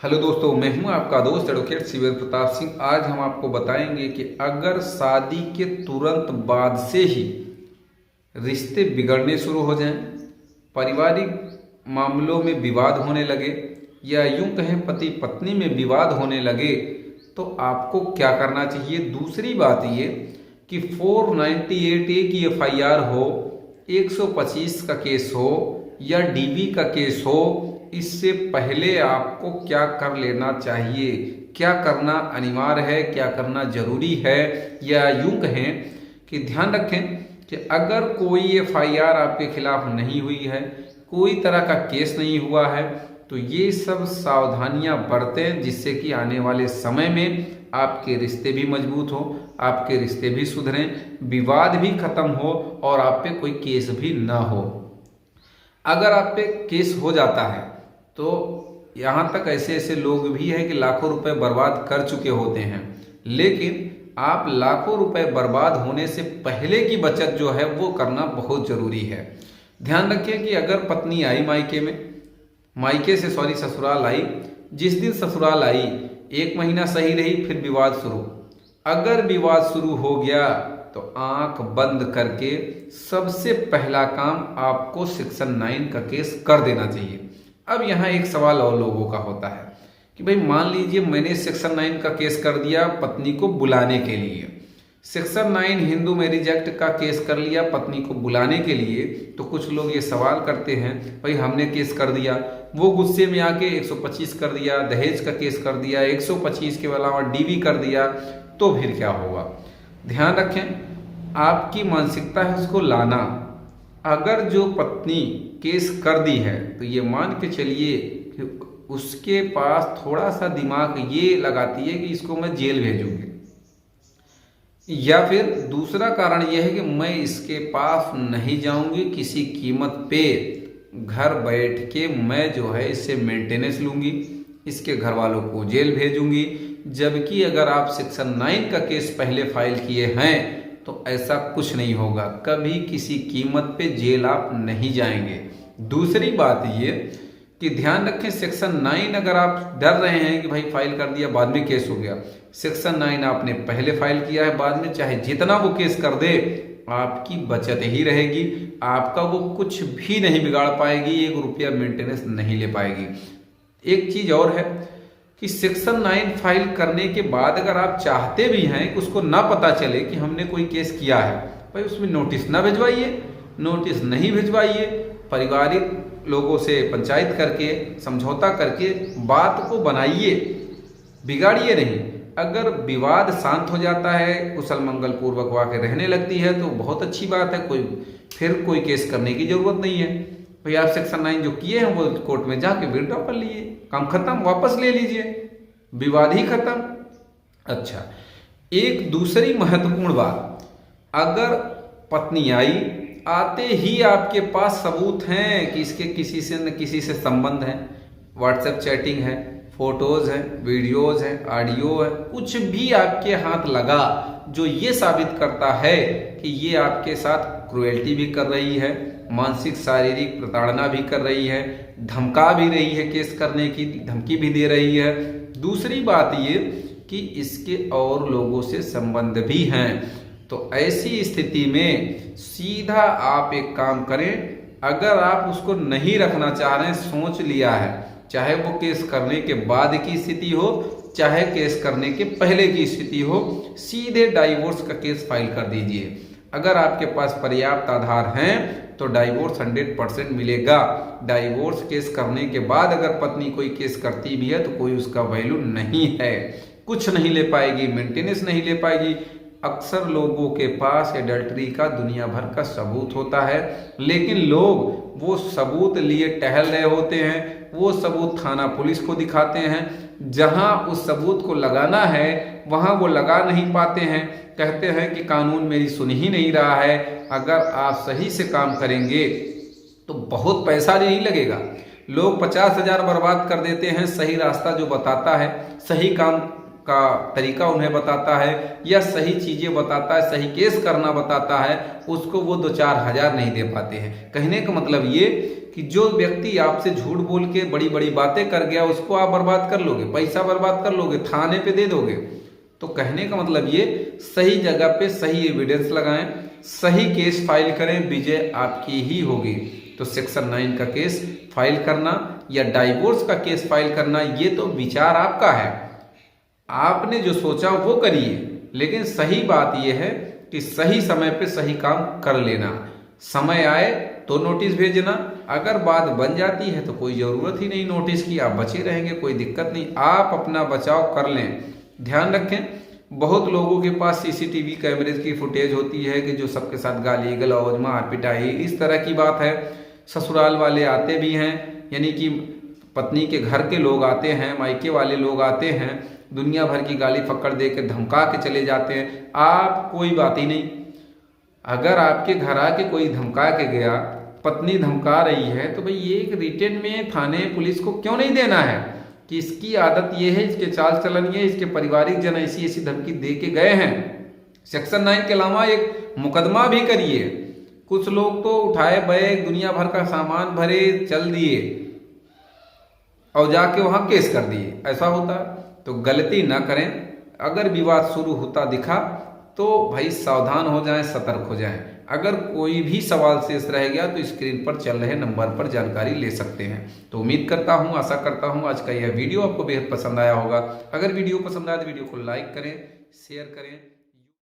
Hello दोस्तों, मैं हूं आपका दोस्त एडवोकेट शिवेंद्र प्रताप सिंह। आज हम आपको बताएंगे कि अगर शादी के तुरंत बाद से ही रिश्ते बिगड़ने शुरू हो जाएं, पारिवारिक मामलों में विवाद होने लगे या यूं कहें पति पत्नी में विवाद होने लगे, तो आपको क्या करना चाहिए। दूसरी बात ये कि 498A की FIR हो, 125 का केस हो या DV का केस हो, इससे पहले आपको क्या कर लेना चाहिए, क्या करना अनिवार्य है, क्या करना जरूरी है। या यूं कहें कि ध्यान रखें कि अगर कोई FIR आपके खिलाफ नहीं हुई है, कोई तरह का केस नहीं हुआ है, तो ये सब सावधानियां बरतें जिससे कि आने वाले समय में आपके रिश्ते भी मजबूत हो, आपके रिश्ते भी सुधरें, विवाद भी खत्म हो और आप पे कोई केस भी ना हो। अगर आप पे केस हो जाता है तो यहाँ तक ऐसे ऐसे लोग भी हैं कि लाखों रुपए बर्बाद कर चुके होते हैं, लेकिन आप लाखों रुपए बर्बाद होने से पहले की बचत जो है वो करना बहुत जरूरी है। ध्यान रखिए कि अगर पत्नी आई ससुराल आई, जिस दिन ससुराल आई 1 महीना सही रही, फिर विवाद शुरू। अगर विवाद शुरू हो गया तो आंख बंद करके सबसे पहला काम आपको सेक्शन 9 का केस कर देना चाहिए। अब यहाँ एक सवाल और लोगों का होता है कि भाई मान लीजिए मैंने सेक्शन 9 का केस कर दिया पत्नी को बुलाने के लिए, सेक्शन 9 हिंदू मैरिज एक्ट का केस कर लिया पत्नी को बुलाने के लिए, तो कुछ लोग ये सवाल करते हैं भाई हमने केस कर दिया, वो गुस्से में आके 125 कर दिया, दहेज का केस कर दिया, 125 के अलावा DV कर दिया, तो फिर क्या होगा। ध्यान रखें, आपकी मानसिकता है उसको लाना। अगर जो पत्नी केस कर दी है तो ये मान के चलिए कि उसके पास थोड़ा सा दिमाग ये लगाती है कि इसको मैं जेल भेजूंगी, या फिर दूसरा कारण यह है कि मैं इसके पास नहीं जाऊंगी, किसी कीमत पे घर बैठ के मैं जो है इससे मेंटेनेंस लूंगी, इसके घर वालों को जेल भेजूंगी। जबकि अगर आप सेक्शन 9 का केस पहले फाइल किए हैं तो ऐसा कुछ नहीं होगा, कभी किसी कीमत पे जेल आप नहीं जाएंगे। दूसरी बात ये कि ध्यान रखें, सेक्शन 9 अगर आप डर रहे हैं कि भाई फाइल कर दिया बाद में केस हो गया, सेक्शन 9 आपने पहले फाइल किया है, बाद में चाहे जितना वो केस कर दे आपकी बचत ही रहेगी, आपका वो कुछ भी नहीं बिगाड़ पाएगी, 1 रुपया मेंटेनेंस नहीं ले पाएगी। एक चीज और है कि सेक्शन 9 फाइल करने के बाद अगर आप चाहते भी हैं कि उसको ना पता चले कि हमने कोई केस किया है, भाई उसमें नोटिस ना भिजवाइए, नोटिस नहीं भिजवाइए, पारिवारिक लोगों से पंचायत करके समझौता करके बात को बनाइए, बिगाड़िए नहीं। अगर विवाद शांत हो जाता है, कुशल मंगल पूर्वक वाक़ रहने लगती है तो बहुत अच्छी बात है, फिर कोई केस करने की जरूरत नहीं है। भाई आप सेक्शन 9 जो किए हैं वो कोर्ट में जाके विड्रॉ कर लीजिए, काम खत्म, वापस ले लीजिए, विवाद ही खत्म। अच्छा, एक दूसरी महत्वपूर्ण बात, अगर पत्नी आई, आते ही आपके पास सबूत हैं कि इसके किसी से न किसी से संबंध है, व्हाट्सएप चैटिंग है, फोटोज है, वीडियोज है, ऑडियो है, कुछ भी आपके हाथ लगा जो ये साबित करता है कि ये आपके साथ क्रुएल्टी भी कर रही है, मानसिक शारीरिक प्रताड़ना भी कर रही है, धमका भी रही है, केस करने की धमकी भी दे रही है। दूसरी बात ये कि इसके और लोगों से संबंध भी हैं, तो ऐसी स्थिति में सीधा आप एक काम करें, अगर आप उसको नहीं रखना चाह रहे हैं, सोच लिया है, चाहे वो केस करने के बाद की स्थिति हो चाहे केस करने के पहले की स्थिति हो, सीधे डाइवोर्स का केस फाइल कर दीजिए। अगर आपके पास पर्याप्त आधार हैं तो डाइवोर्स 100% मिलेगा। डाइवोर्स केस करने के बाद अगर पत्नी कोई केस करती भी है तो कोई उसका वैल्यू नहीं है, कुछ नहीं ले पाएगी, मेंटेनेंस नहीं ले पाएगी। अक्सर लोगों के पास एडल्ट्री का दुनिया भर का सबूत होता है, लेकिन लोग वो सबूत लिए टहल रहे होते हैं, वो सबूत थाना पुलिस को दिखाते हैं, जहां उस सबूत को लगाना है वहां वो लगा नहीं पाते हैं, कहते हैं कि कानून मेरी सुन ही नहीं रहा है। अगर आप सही से काम करेंगे तो बहुत पैसा नहीं लगेगा, लोग 50,000 बर्बाद कर देते हैं, सही रास्ता जो बताता है, सही काम का तरीका उन्हें बताता है या सही चीजें बताता है, सही केस करना बताता है, उसको वो 2-4 हज़ार नहीं दे पाते हैं। कहने का मतलब ये कि जो व्यक्ति आपसे झूठ बोल के बड़ी बड़ी बातें कर गया उसको आप बर्बाद कर लोगे, पैसा बर्बाद कर लोगे, थाने पे दे दोगे। तो कहने का मतलब ये, सही जगह पे सही एविडेंस लगाएं, सही केस फाइल करें, विजय आपकी ही होगी। तो सेक्शन 9 का केस फाइल करना या डाइवोर्स का केस फाइल करना, ये तो विचार आपका है, आपने जो सोचा वो करिए, लेकिन सही बात यह है कि सही समय पे सही काम कर लेना। समय आए तो नोटिस भेजना, अगर बात बन जाती है तो कोई ज़रूरत ही नहीं नोटिस की, आप बचे रहेंगे, कोई दिक्कत नहीं, आप अपना बचाव कर लें। ध्यान रखें, बहुत लोगों के पास सीसीटीवी कैमरेज की फुटेज होती है कि जो सबके साथ गाली गलौज मार पिटाई इस तरह की बात है। ससुराल वाले आते भी हैं, यानी कि पत्नी के घर के लोग आते हैं, मायके वाले लोग आते हैं, दुनिया भर की गाली फक्कड़ दे के धमका के चले जाते हैं। आप कोई बात ही नहीं, अगर आपके घर आके कोई धमका के गया, पत्नी धमका रही है, तो भाई ये एक रिटेन में थाने पुलिस को क्यों नहीं देना है कि इसकी आदत ये है, इसके चाल चलन ये, इसके पारिवारिक जन ऐसी ऐसी धमकी दे के गए हैं। सेक्शन 9 के अलावा एक मुकदमा भी करिए। कुछ लोग तो उठाए बैग दुनिया भर का सामान भरे चल दिए और जाके वहां केस कर दिए, ऐसा होता। तो गलती ना करें, अगर विवाद शुरू होता दिखा तो भाई सावधान हो जाएं, सतर्क हो जाएं। अगर कोई भी सवाल शेष रह गया तो स्क्रीन पर चल रहे नंबर पर जानकारी ले सकते हैं। तो उम्मीद करता हूं, आशा करता हूं आज का यह वीडियो आपको बेहद पसंद आया होगा। अगर वीडियो पसंद आया तो वीडियो को लाइक करें, शेयर करें।